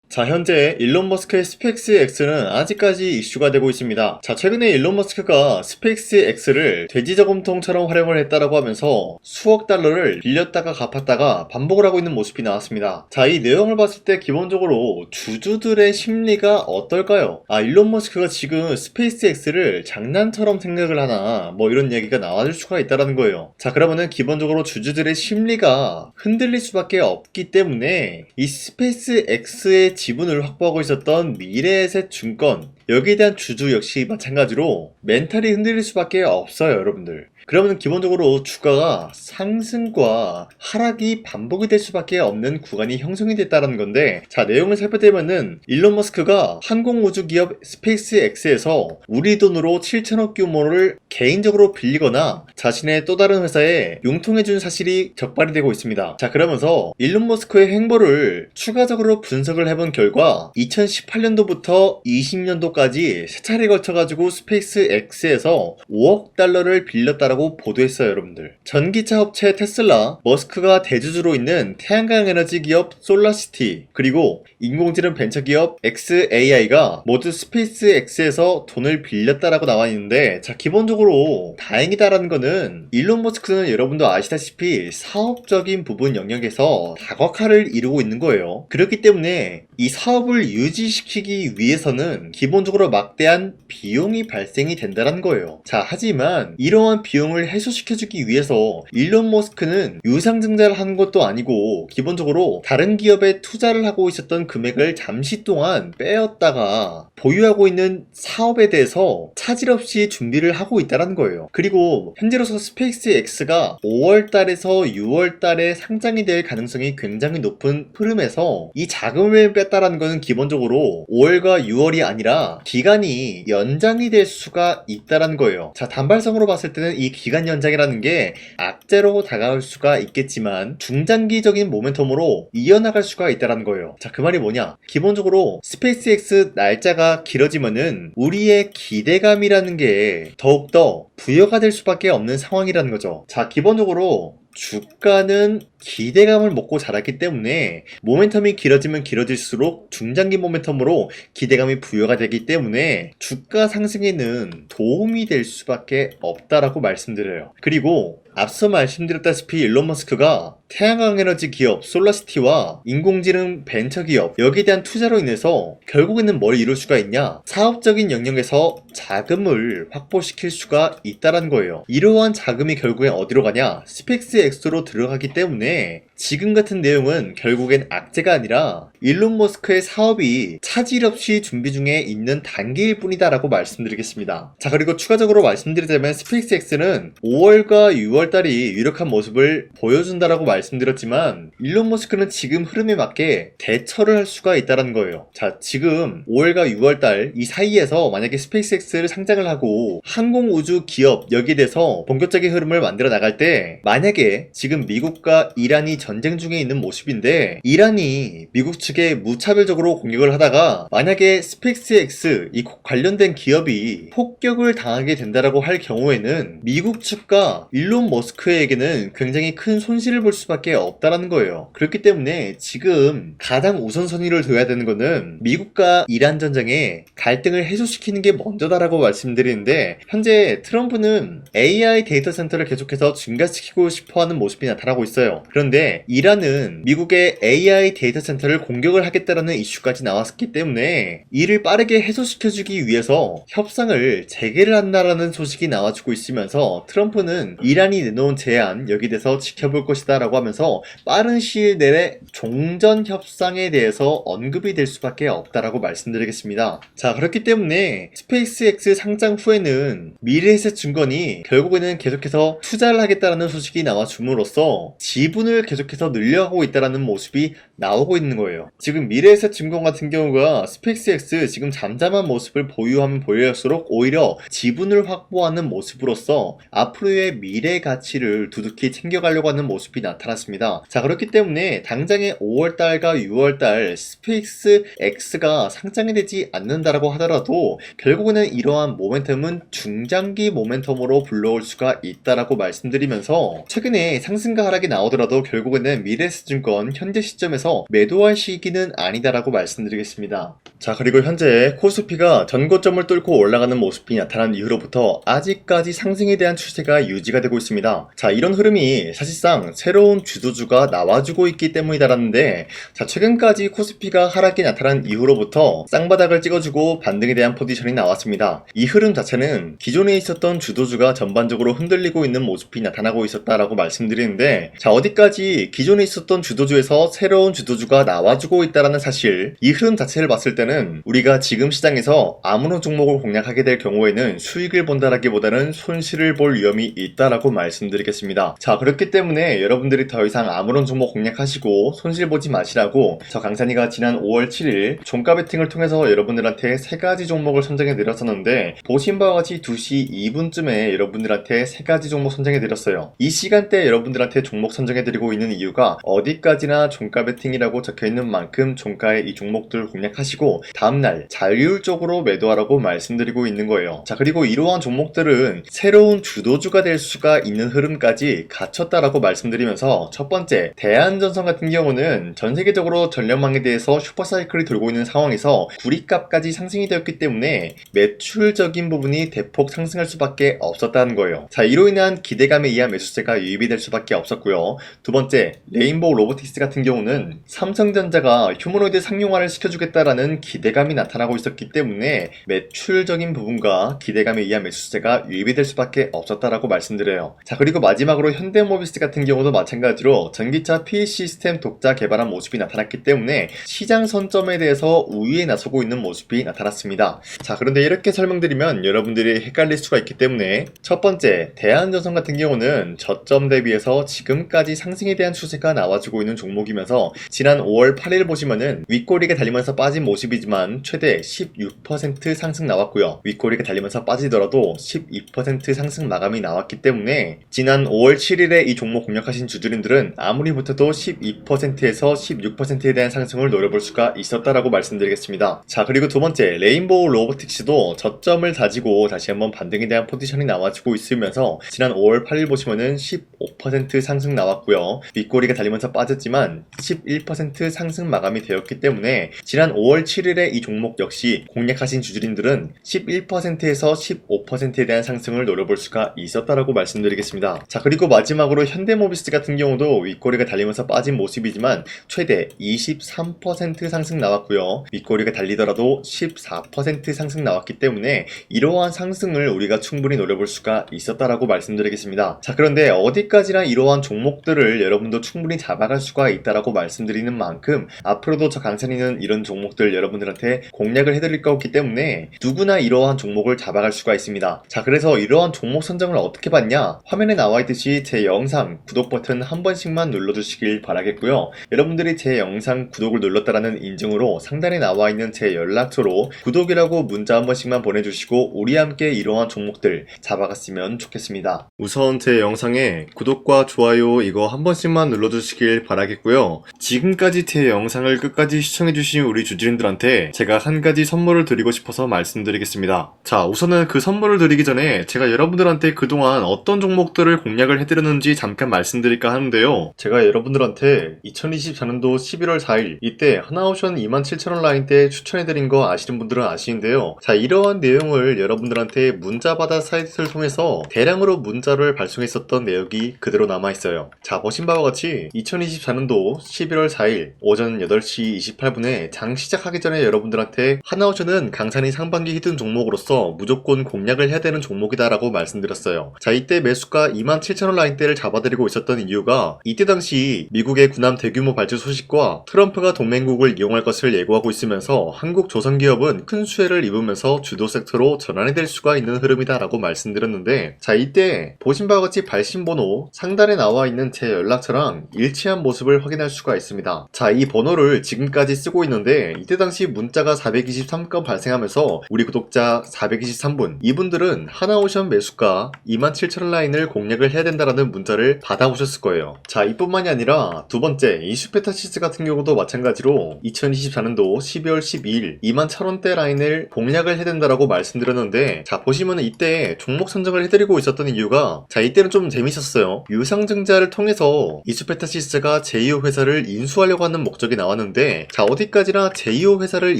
자, 현재 일론 머스크의 스페이스X는 아직까지 이슈가 되고 있습니다. 자, 최근에 일론 머스크가 스페이스X를 돼지 저금통처럼 활용을 했다라고 하면서 수억 달러를 빌렸다가 갚았다가 반복을 하고 있는 모습이 나왔습니다. 자, 이 내용을 봤을 때 기본적으로 주주들의 심리가 어떨까요? 일론 머스크가 지금 스페이스X를 장난처럼 생각을 하나 뭐 이런 얘기가 나와줄 수가 있다는 거예요. 자, 그러면은 기본적으로 주주들의 심리가 흔들릴 수밖에 없기 때문에 이 스페이스X의 지분을 확보하고 있었던 미래에셋 증권, 여기에 대한 주주 역시 마찬가지로 멘탈이 흔들릴 수밖에 없어요, 여러분들. 그러면 기본적으로 주가가 상승과 하락이 반복이 될 수밖에 없는 구간이 형성이 됐다는 건데, 자, 내용을 살펴보면은 일론 머스크가 항공우주 기업 스페이스X에서 우리 돈으로 7천억 규모를 개인적으로 빌리거나 자신의 또 다른 회사에 융통해준 사실이 적발이 되고 있습니다. 자, 그러면서 일론 머스크의 행보를 추가적으로 분석을 해본 결과 2018년도부터 20년도까지 세 차례에 걸쳐가지고 스페이스X에서 5억 달러를 빌렸다라고 보도했어요, 여러분들. 전기차 업체 테슬라, 머스크가 대주주로 있는 태양광 에너지 기업 솔라시티, 그리고 인공지능 벤처 기업 xAI가 모두 스페이스X에서 돈을 빌렸다라고 나와 있는데, 자, 기본적으로 다행이다라는 거는 일론 머스크는 여러분도 아시다시피 사업적인 부분 영역에서 다각화를 이루고 있는 거예요. 그렇기 때문에 이 사업을 유지시키기 위해서는 기본적으로 막대한 비용이 발생이 된다는 거예요. 자, 하지만 이러한 비용을 해소시켜주기 위해서 일론 머스크는 유상증자를 하는 것도 아니고 기본적으로 다른 기업에 투자를 하고 있었던 금액을 잠시 동안 빼었다가 보유하고 있는 사업에 대해서 차질 없이 준비를 하고 있다는 거예요. 그리고 현재로서 스페이스X가 5월달에서 6월달에 상장이 될 가능성이 굉장히 높은 흐름에서 이 자금을 뺐다라는 것은 기본적으로 5월과 6월이 아니라 기간이 연장이 될 수가 있다는 거예요. 자, 단발성으로 봤을 때는 이 기간 연장이라는 게 악재로 다가올 수가 있겠지만 중장기적인 모멘텀으로 이어나갈 수가 있다는 거예요. 자, 그 말이 뭐냐? 기본적으로 스페이스X 날짜가 길어지면은 우리의 기대감이라는 게 더욱더 부여가 될 수밖에 없는 상황이라는 거죠. 자, 기본적으로 주가는 기대감을 먹고 자랐기 때문에 모멘텀이 길어지면 길어질수록 중장기 모멘텀으로 기대감이 부여가 되기 때문에 주가 상승에는 도움이 될 수밖에 없다라고 말씀드려요. 그리고 앞서 말씀드렸다시피 일론 머스크가 태양광 에너지 기업 솔라시티와 인공지능 벤처 기업 여기에 대한 투자로 인해서 결국에는 뭘 이룰 수가 있냐? 사업적인 영역에서 자금을 확보시킬 수가 있다는 거예요. 이러한 자금이 결국엔 어디로 가냐? 스페이스X로 들어가기 때문에 지금 같은 내용은 결국엔 악재가 아니라 일론 머스크의 사업이 차질 없이 준비 중에 있는 단계일 뿐이다 라고 말씀드리겠습니다. 자, 그리고 추가적으로 말씀드리자면 스페이스X는 5월과 6월달이 유력한 모습을 보여준다라고 말씀드렸지만 일론 머스크는 지금 흐름에 맞게 대처를 할 수가 있다는 거예요. 자, 지금 5월과 6월달 이 사이에서 만약에 스페이스X를 상장을 하고 항공우주 기업 여기에 대해서 본격적인 흐름을 만들어 나갈 때 만약에 지금 미국과 이란이 전쟁 중에 있는 모습인데 이란이 미국 측에 무차별적으로 공격을 하다가 만약에 스페이스X 이 관련된 기업이 폭격을 당하게 된다라고 할 경우에는 미국 측과 일론 머스크에게는 굉장히 큰 손실을 볼 수밖에 없다라는 거예요. 그렇기 때문에 지금 가장 우선순위를 둬야 되는 거는 미국과 이란 전쟁에 갈등을 해소시키는 게 먼저다라고 말씀드리는데 현재 트럼프는 AI 데이터 센터를 계속해서 증가시키고 싶어하는 모습이 나타나고 있어요. 그런데 이란은 미국의 AI 데이터 센터를 공격을 하겠다라는 이슈까지 나왔기 때문에 이를 빠르게 해소시켜주기 위해서 협상을 재개를 한다라는 소식이 나와주고 있으면서 트럼프는 이란이 내놓은 제안 여기에 대해서 지켜볼 것이다 라고 하면서 빠른 시일 내에 종전 협상에 대해서 언급이 될 수밖에 없다라고 말씀드리겠습니다. 자, 그렇기 때문에 스페이스X 상장 후에는 미래에셋 증권이 결국에는 계속해서 투자를 하겠다라는 소식이 나와줌으로써 지분을 계속해서 늘려가고 있다는 모습이 나오고 있는 거예요. 지금 미래에셋 증권 같은 경우가 스페이스X 지금 잠잠한 모습을 보유하면 보유할수록 오히려 지분을 확보하는 모습으로서 앞으로의 미래 가치를 두둑히 챙겨가려고 하는 모습이 나타났습니다. 자, 그렇기 때문에 당장의 5월달과 6월달 스페이스X가 상장이 되지 않는다라고 하더라도 결국에는 이러한 모멘텀은 중장기 모멘텀으로 불러올 수가 있다라고 말씀드리면서 최근에 상승과 하락이 나오더라도 결국 결국에는 미래에셋증권 현재 시점에서 매도할 시기는 아니다라고 말씀드리겠습니다. 자, 그리고 현재 코스피가 전고점을 뚫고 올라가는 모습이 나타난 이후로부터 아직까지 상승에 대한 추세가 유지가 되고 있습니다. 자, 이런 흐름이 사실상 새로운 주도주가 나와주고 있기 때문이다라는데, 자, 최근까지 코스피가 하락이 나타난 이후로부터 쌍바닥을 찍어주고 반등에 대한 포지션이 나왔습니다. 이 흐름 자체는 기존에 있었던 주도주가 전반적으로 흔들리고 있는 모습이 나타나고 있었다라고 말씀드리는데, 자, 어디까지 기존에 있었던 주도주에서 새로운 주도주가 나와주고 있다라는 사실, 이 흐름 자체를 봤을 때는 우리가 지금 시장에서 아무런 종목을 공략하게 될 경우에는 수익을 본다라기보다는 손실을 볼 위험이 있다라고 말씀드리겠습니다. 자, 그렇기 때문에 여러분들이 더 이상 아무런 종목 공략하시고 손실 보지 마시라고 저 강산이가 지난 5월 7일 종가 베팅을 통해서 여러분들한테 3가지 종목을 선정해 드렸었는데, 보신 바와 같이 2시 2분쯤에 여러분들한테 3가지 종목 선정해 드렸어요. 이 시간대 여러분들한테 종목 선정해 드리고 있는 이유가 어디까지나 종가 베팅이라고 적혀 있는 만큼 종가의 이 종목들 공략하시고 다음날 자율적으로 매도하라고 말씀드리고 있는 거예요. 자, 그리고 이러한 종목들은 새로운 주도주가 될 수가 있는 흐름까지 갖췄다라고 말씀드리면서, 첫 번째, 대한전선 같은 경우는 전 세계적으로 전력망에 대해서 슈퍼사이클이 돌고 있는 상황에서 구리값까지 상승이 되었기 때문에 매출적인 부분이 대폭 상승할 수밖에 없었다는 거예요. 자, 이로 인한 기대감에 의한 매수세가 유입이 될 수밖에 없었고요. 두 번째, 레인보우 로보틱스 같은 경우는 삼성전자가 휴머노이드 상용화를 시켜주겠다라는 기대감이 나타나고 있었기 때문에 매출적인 부분과 기대감에 의한 매수세가 유입이 될 수밖에 없었다라고 말씀드려요. 자, 그리고 마지막으로 현대모비스 같은 경우도 마찬가지로 전기차 PE 시스템 독자 개발한 모습이 나타났기 때문에 시장 선점에 대해서 우위에 나서고 있는 모습이 나타났습니다. 자, 그런데 이렇게 설명드리면 여러분들이 헷갈릴 수가 있기 때문에, 첫 번째, 대한전선 같은 경우는 저점 대비해서 지금까지 상승에 대한 추세가 나와주고 있는 종목이면서 지난 5월 8일 보시면은 윗꼬리가 달리면서 빠진 모습이지만 최대 16% 상승 나왔고요. 윗꼬리가 달리면서 빠지더라도 12% 상승 마감이 나왔기 때문에 지난 5월 7일에 이 종목 공략하신 주주님들은 아무리 못해도 12%에서 16%에 대한 상승을 노려볼 수가 있었다라고 말씀드리겠습니다. 자, 그리고 두 번째, 레인보우 로보틱스도 저점을 다지고 다시 한번 반등에 대한 포지션이 나와주고 있으면서 지난 5월 8일 보시면은 15% 상승 나왔고요. 윗꼬리가 달리면서 빠졌지만 11% 상승 마감이 되었기 때문에 지난 5월 7일에 이 종목 역시 공략하신 주주님들은 11%에서 15%에 대한 상승을 노려볼 수가 있었다라고 말씀드리겠습니다. 자, 그리고 마지막으로 현대모비스 같은 경우도 윗꼬리가 달리면서 빠진 모습이지만 최대 23% 상승 나왔고요. 윗꼬리가 달리더라도 14% 상승 나왔기 때문에 이러한 상승을 우리가 충분히 노려볼 수가 있었다라고 말씀드리겠습니다. 자, 그런데 어디까지나 이러한 종목들을 여러분도 충분히 잡아갈 수가 있다라고 말씀드리는 만큼 앞으로도 저 강산이는 이런 종목들 여러분들한테 공략을 해드릴 거기 때문에 누구나 이러한 종목을 잡아갈 수가 있습니다. 자, 그래서 이러한 종목 선정을 어떻게 받냐? 화면에 나와 있듯이 제 영상 구독 버튼 한 번씩만 눌러주시길 바라겠고요. 여러분들이 제 영상 구독을 눌렀다라는 인증으로 상단에 나와 있는 제 연락처로 구독이라고 문자 한 번씩만 보내주시고 우리 함께 이러한 종목들 잡아갔으면 좋겠습니다. 우선 제 영상에 구독과 좋아요 이거 한 번씩만 눌러주시길 바라겠고요. 지금까지 제 영상을 끝까지 시청해주신 우리 주주님들한테 제가 한 가지 선물을 드리고 싶어서 말씀드리겠습니다. 자, 우선은 그 선물을 드리기 전에 제가 여러분들한테 그동안 어떤 종목들을 공략을 해드렸는지 잠깐 말씀드릴까 하는데요. 제가 여러분들한테 2024년도 11월 4일 이때 하나오션 27,000원 라인 때 추천해드린 거 아시는 분들은 아시는데요. 자, 이러한 내용을 여러분들한테 문자받아 사이트를 통해서 대량으로 문자를 발송했었던 내역이 그대로 남아있어요. 자, 보신 바와 같이 2024년도 11월 4일 오전 8시 28분에 장 시작하기 전에 여러분들한테 하나오션은 강산이 상반기 히든 종목으로서 무조건 공략을 해야 되는 종목이다 라고 말씀드렸어요. 자, 이때 매수가 27,000원 라인대를 잡아드리고 있었던 이유가 이때 당시 미국의 군함 대규모 발주 소식과 트럼프가 동맹국을 이용할 것을 예고하고 있으면서 한국 조선기업은 큰 수혜를 입으면서 주도 섹터로 전환이 될 수가 있는 흐름이다 라고 말씀드렸는데, 자, 이때 보신 바와 같이 발신번호 상단에 나와 있는 제 연락처랑 일치한 모습을 확인할 수가 있습니다. 자, 이 번호를 지금까지 쓰고 있는데 이때 당시 문자가 423건 발생하면서 우리 구독자 423분 이분들은 하나오션 매수가 27,000원 라인을 공략을 해야 된다라는 문자를 받아오셨을 거예요. 자, 이뿐만이 아니라 두 번째 이슈페타시스 같은 경우도 마찬가지로 2024년도 12월 12일 21,000원대 라인을 공략을 해야 된다라고 말씀드렸는데, 자, 보시면은 이때 종목 선정을 해드리고 있었던 이유가, 자, 이때는 좀 재밌었어요. 유상증자를 통해서 이수페타시스가 제2호 회사를 인수하려고 하는 목적이 나왔는데, 자, 어디까지나 제2호 회사를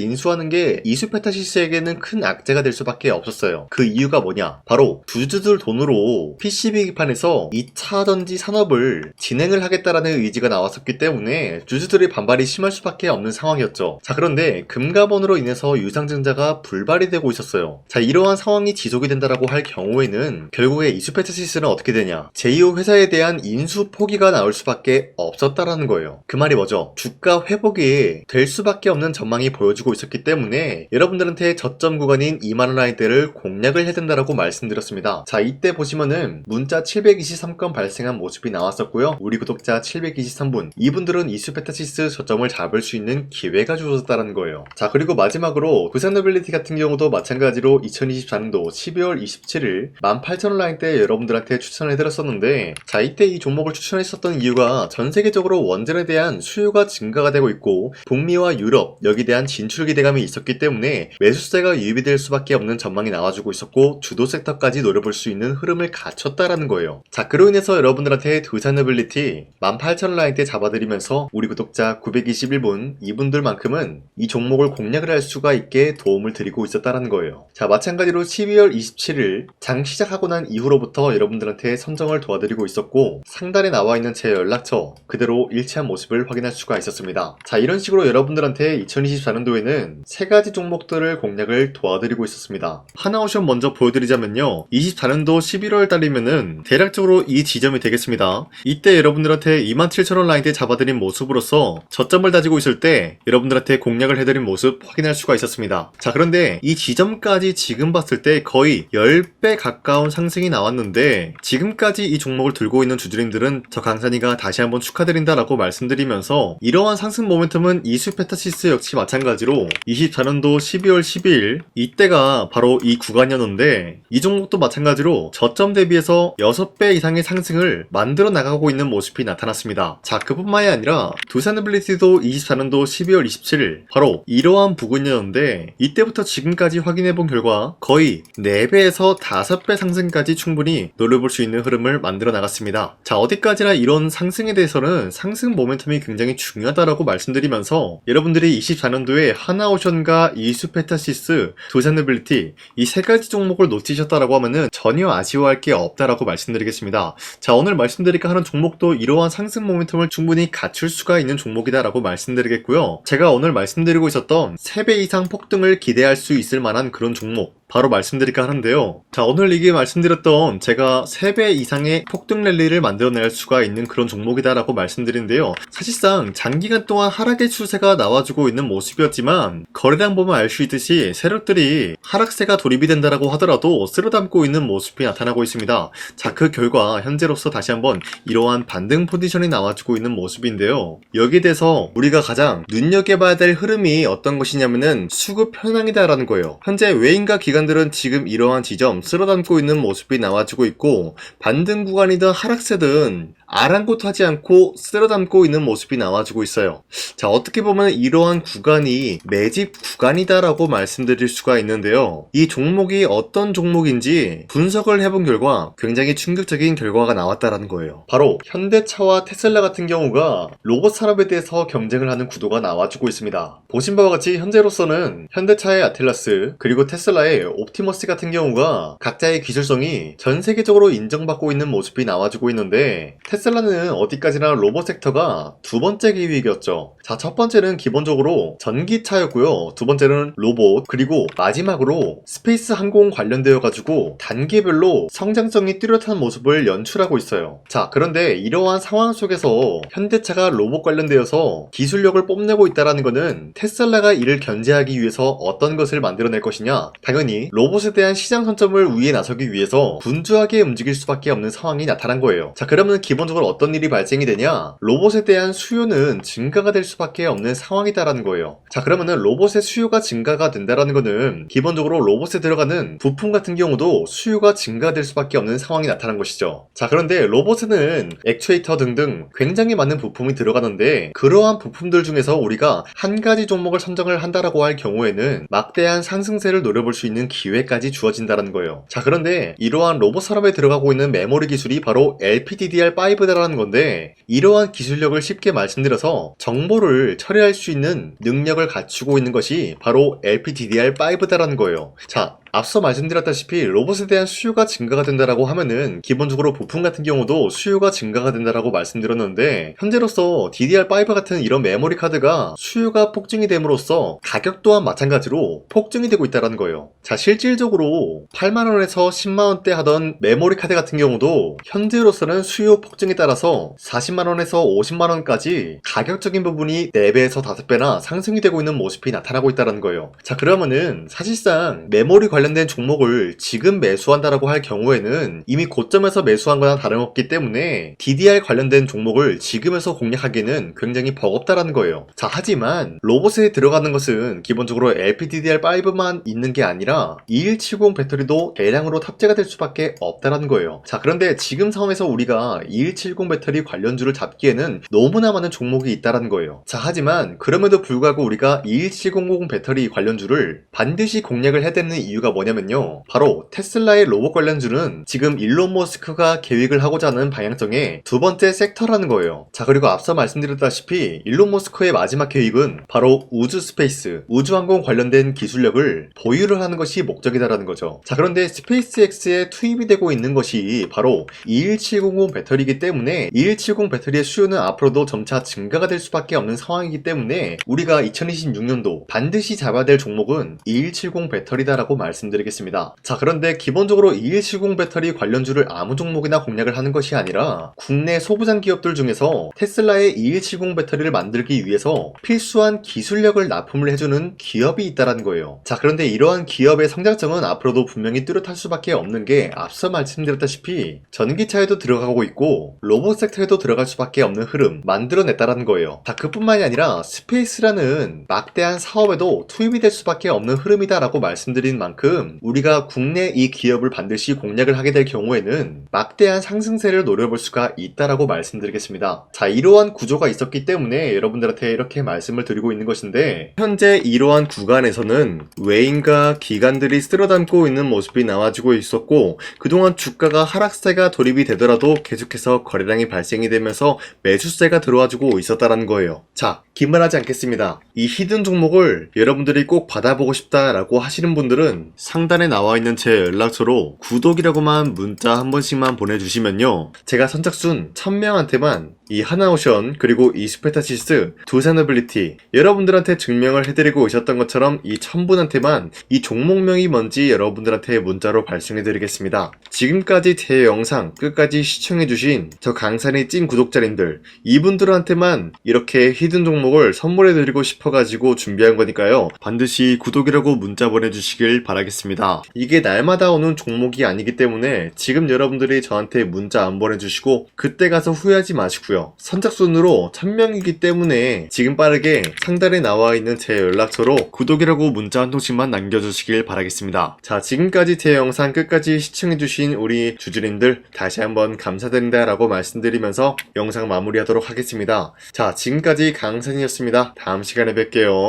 인수하는 게 이수페타시스에게는 큰 악재가 될 수밖에 없었어요. 그 이유가 뭐냐? 바로 주주들 돈으로 PCB 기판에서 2차 전지 산업을 진행을 하겠다라는 의지가 나왔었기 때문에 주주들의 반발이 심할 수밖에 없는 상황이었죠. 자, 그런데 금가번으로 인해서 유상증자가 불발이 되고 있었어요. 자, 이러한 상황이 지속이 된다라고 할 경우에는 결국에 이수페타시스는 어떻게 되냐? 제2호 회사에 대한 인수 포기가 나올 수밖에 없었다라는 거예요. 그 말이 뭐죠? 주가 회복이 될 수밖에 없는 전망이 보여지고 있었기 때문에 여러분들한테 저점 구간인 2만원 라인대를 공략을 해야 된다라고 말씀드렸습니다. 자, 이때 보시면은 문자 723건 발생한 모습이 나왔었고요. 우리 구독자 723분, 이분들은 이수페타시스 저점을 잡을 수 있는 기회가 주어졌다는 거예요. 자, 그리고 마지막으로 두산노빌리티 같은 경우도 마찬가지로 2024년도 12월 27일 18,000원 라인대 여러분들한테 추천을 해드렸었는데, 자, 이때 이 종목을 추천했었던 이유가 전 세계적으로 원전에 대한 수요가 증가가 되고 있고 북미와 유럽 여기에 대한 진출 기대감이 있었기 때문에 매수세가 유입이 될 수밖에 없는 전망이 나와주고 있었고 주도 섹터까지 노려볼 수 있는 흐름을 갖췄다라는 거예요. 자, 그로 인해서 여러분들한테 두산노빌리티 18,000원 라인대 잡아드리면서 우리 구독자 921분 이분들만큼은 이 종목을 공략을 할 수가 있게 도움을 드리고 있었다라는 거예요. 자, 마찬가지로 12월 27일 장 시작하고 난 이후로부터 여러분들한테 선정을 도와드리고 있었고 상단에 나와 있는 제 연락처 그대로 일치한 모습을 확인할 수가 있었습니다. 자, 이런 식으로 여러분들한테 2024년도에는 3가지 종목들을 공략을 도와드리고 있었습니다. 하나오션 먼저 보여드리자면요, 24년도 11월 달이면은 대략적으로 이 지점이 되겠습니다. 이때 여러분들한테 27,000원 라인대 잡아드린 모습으로서 저점을 다지고 있을 때 여러분들한테 공략을 해드린 모습 확인할 수가 있었습니다. 자, 그런데 이 지점까지 지금 봤을 때 거의 10배 가까운 상승이 나왔는데 지금까지 이 종목을 들고 있는 주주님들은 저 강산이가 다시 한번 축하드린다라고 말씀드리면서 이러한 상승 모멘텀은 이수페타시스 역시 마찬가지로 24년도 12월 12일 이때가 바로 이 구간이었는데 이 종목도 마찬가지로 저점 대비해서 6배 이상의 상승을 만들어 나가고 있는 모습이 나타났습니다. 자, 그뿐만이 아니라 두산노빌리티도 24년도 12월 27일 바로 이러한 부근이었는데 이때부터 지금까지 확인해본 결과 거의 4배에서 5배 상승까지 충분히 노려볼 수 있는 흐름을 만들어 나갔습니다. 자, 어디까지나 이런 상승에 대해서는 상승 모멘텀이 굉장히 중요하다라고 말씀드리면서 여러분들이 24년도에 하나오션과 이수페타시스, 두산노빌리티 이 3가지 종목을 놓치셨다라고 하면은 전혀 아쉬워할 게 없다라고 말씀드리겠습니다. 자, 오늘 말씀드릴까 하는 종목도 이러한 상승 모멘텀을 충분히 갖출 수가 있는 종목이다라고 말씀드리겠고요. 제가 오늘 말씀드리고 있었던 3배 이상 폭등을 기대할 수 있을 만한 그런 종목 바로 말씀드릴까 하는데요. 자, 오늘 이게 말씀드렸던 제가 3배 이상의 폭등 랠리를 만들어낼 수가 있는 그런 종목이다라고 말씀드리는데요. 사실상 장기간 동안 하락의 추세가 나와주고 있는 모습이었지만 거래량 보면 알 수 있듯이 세력들이 하락세가 돌입이 된다라고 하더라도 쓸어담고 있는 모습이 나타나고 있습니다. 자, 그 결과 현재로서 다시 한번 이러한 반등 포지션이 나와주고 있는 모습인데요. 여기에 대해서 우리가 가장 눈여겨봐야 될 흐름이 어떤 것이냐면은 수급 현황이다라는 거예요. 현재 외인과 기관들은 지금 이러한 지점 쓸어담고 있는 모습이 나와주고 있고 반등 구간이든 하락세든 아랑곳하지 않고 쓸어담고 있는 모습이 나와주고 있어요. 자, 어떻게 보면 이러한 구간이 매집 구간이다라고 말씀드릴 수가 있는데요. 이 종목이 어떤 종목인지 분석을 해본 결과 굉장히 충격적인 결과가 나왔다라는 거예요. 바로 현대차와 테슬라 같은 경우가 로봇 산업에 대해서 경쟁을 하는 구도가 나와주고 있습니다. 보신 바와 같이 현재로서는 현대차의 아틀라스 그리고 테슬라의 옵티머스 같은 경우가 각자의 기술성이 전 세계적으로 인정받고 있는 모습이 나와주고 있는데 테슬라는 어디까지나 로봇 섹터가 두 번째 기획이었죠. 자, 첫 번째는 기본적으로 전기차였고요. 두 번째는 로봇, 그리고 마지막으로 스페이스 항공 관련되어 가지고 단계별로 성장성이 뚜렷한 모습을 연출하고 있어요. 자, 그런데 이러한 상황 속에서 현대차가 로봇 관련되어서 기술력을 뽐내고 있다는 것은 테슬라가 이를 견제하기 위해서 어떤 것을 만들어낼 것이냐? 당연히 로봇에 대한 시장 선점을 위해 나서기 위해서 분주하게 움직일 수밖에 없는 상황이 나타난 거예요. 자, 그러면 기본적으로 어떤 일이 발생이 되냐? 로봇에 대한 수요는 증가가 될 수밖에 없는 상황이다라는 거예요. 자, 그러면은 로봇의 수요가 증가가 된다라는 거는 기본적으로 로봇에 들어가는 부품 같은 경우도 수요가 증가될 수밖에 없는 상황이 나타난 것이죠. 자, 그런데 로봇에는 액추에이터 등등 굉장히 많은 부품이 들어가는데 그러한 부품들 중에서 우리가 한 가지 종목을 선정을 한다라고 할 경우에는 막대한 상승세를 노려볼 수 있는 기회까지 주어진다는 거예요. 자, 그런데 이러한 로봇 산업에 들어가고 있는 메모리 기술이 바로 LPDDR5 DDR5다라는 건데, 이러한 기술력을 쉽게 말씀드려서 정보를 처리할 수 있는 능력을 갖추고 있는 것이 바로 LPDDR5다라는 거예요. 자, 앞서 말씀드렸다시피 로봇에 대한 수요가 증가가 된다라고 하면은 기본적으로 부품 같은 경우도 수요가 증가가 된다라고 말씀드렸는데, 현재로서 DDR5 같은 이런 메모리 카드가 수요가 폭증이 됨으로써 가격 또한 마찬가지로 폭증이 되고 있다는 거예요. 자, 실질적으로 8만원에서 10만원대 하던 메모리 카드 같은 경우도 현재로서는 수요 폭증에 따라서 40만원에서 50만원까지 가격적인 부분이 4배에서 5배나 상승이 되고 있는 모습이 나타나고 있다는 거예요. 자, 그러면은 사실상 메모리 관련된 종목을 지금 매수한다라고 할 경우에는 이미 고점에서 매수한 거나 다름없기 때문에 DDR 관련된 종목을 지금에서 공략하기는 굉장히 버겁다라는 거예요. 자, 하지만 로봇에 들어가는 것은 기본적으로 LPDDR5만 있는 게 아니라 2170 배터리도 대량으로 탑재가 될 수밖에 없다라는 거예요. 자, 그런데 지금 상황에서 우리가 2170 배터리 관련주를 잡기에는 너무나 많은 종목이 있다라는 거예요. 자, 하지만 그럼에도 불구하고 우리가 21700 배터리 관련주를 반드시 공략을 해야 되는 이유가 뭐냐면요, 바로 테슬라의 로봇 관련주는 지금 일론 머스크가 계획을 하고자 하는 방향성의 두 번째 섹터라는 거예요. 자, 그리고 앞서 말씀드렸다시피 일론 머스크의 마지막 계획은 바로 우주 스페이스, 우주항공 관련된 기술력을 보유를 하는 것이 목적이다라는 거죠. 자, 그런데 스페이스X에 투입이 되고 있는 것이 바로 21700 배터리이기 때문에 2170 배터리의 수요는 앞으로도 점차 증가가 될 수밖에 없는 상황이기 때문에 우리가 2026년도 반드시 잡아야 될 종목은 2170 배터리다라고 말씀드리겠습니다. 자, 그런데 기본적으로 2170 배터리 관련주를 아무 종목이나 공략을 하는 것이 아니라 국내 소부장 기업들 중에서 테슬라의 2170 배터리를 만들기 위해서 필수한 기술력을 납품을 해주는 기업이 있다는 거예요. 자, 그런데 이러한 기업의 성장성은 앞으로도 분명히 뚜렷할 수밖에 없는 게 앞서 말씀드렸다시피 전기차에도 들어가고 있고 로봇 섹터에도 들어갈 수밖에 없는 흐름 만들어냈다는 거예요. 자, 그뿐만이 아니라 스페이스라는 막대한 사업에도 투입이 될 수밖에 없는 흐름이다라고 말씀드린 만큼 우리가 국내 이 기업을 반드시 공략을 하게 될 경우에는 막대한 상승세를 노려볼 수가 있다라고 말씀드리겠습니다. 자, 이러한 구조가 있었기 때문에 여러분들한테 이렇게 말씀을 드리고 있는 것인데, 현재 이러한 구간에서는 외인과 기관들이 쓸어담고 있는 모습이 나와주고 있었고, 그동안 주가가 하락세가 돌입이 되더라도 계속해서 거래량이 발생이 되면서 매수세가 들어와주고 있었다는 거예요. 자, 기만하지 않겠습니다. 이 히든 종목을 여러분들이 꼭 받아보고 싶다라고 하시는 분들은 상단에 나와있는 제 연락처로 구독이라고만 문자 한 번씩만 보내주시면요, 제가 선착순 1000명한테만 이 하나오션 그리고 이 스페타시스 두 사너빌리티 여러분들한테 증명을 해드리고 있었던 것처럼 이 1000분한테만 이 종목명이 뭔지 여러분들한테 문자로 발송해드리겠습니다. 지금까지 제 영상 끝까지 시청해주신 저 강산의 찐 구독자님들, 이분들한테만 이렇게 히든 종목을 선물해드리고 싶어가지고 준비한 거니까요, 반드시 구독이라고 문자 보내주시길 바라겠습니다. 이게 날마다 오는 종목이 아니기 때문에 지금 여러분들이 저한테 문자 안 보내주시고 그때 가서 후회하지 마시고요, 선착순으로 1000명이기 때문에 지금 빠르게 상단에 나와있는 제 연락처로 구독이라고 문자 한 통씩만 남겨주시길 바라겠습니다. 자, 지금까지 제 영상 끝까지 시청해주신 우리 주주님들 다시 한번 감사드린다 라고 말씀드리면서 영상 마무리하도록 하겠습니다. 자, 지금까지 강산이었습니다. 다음 시간에 뵐게요.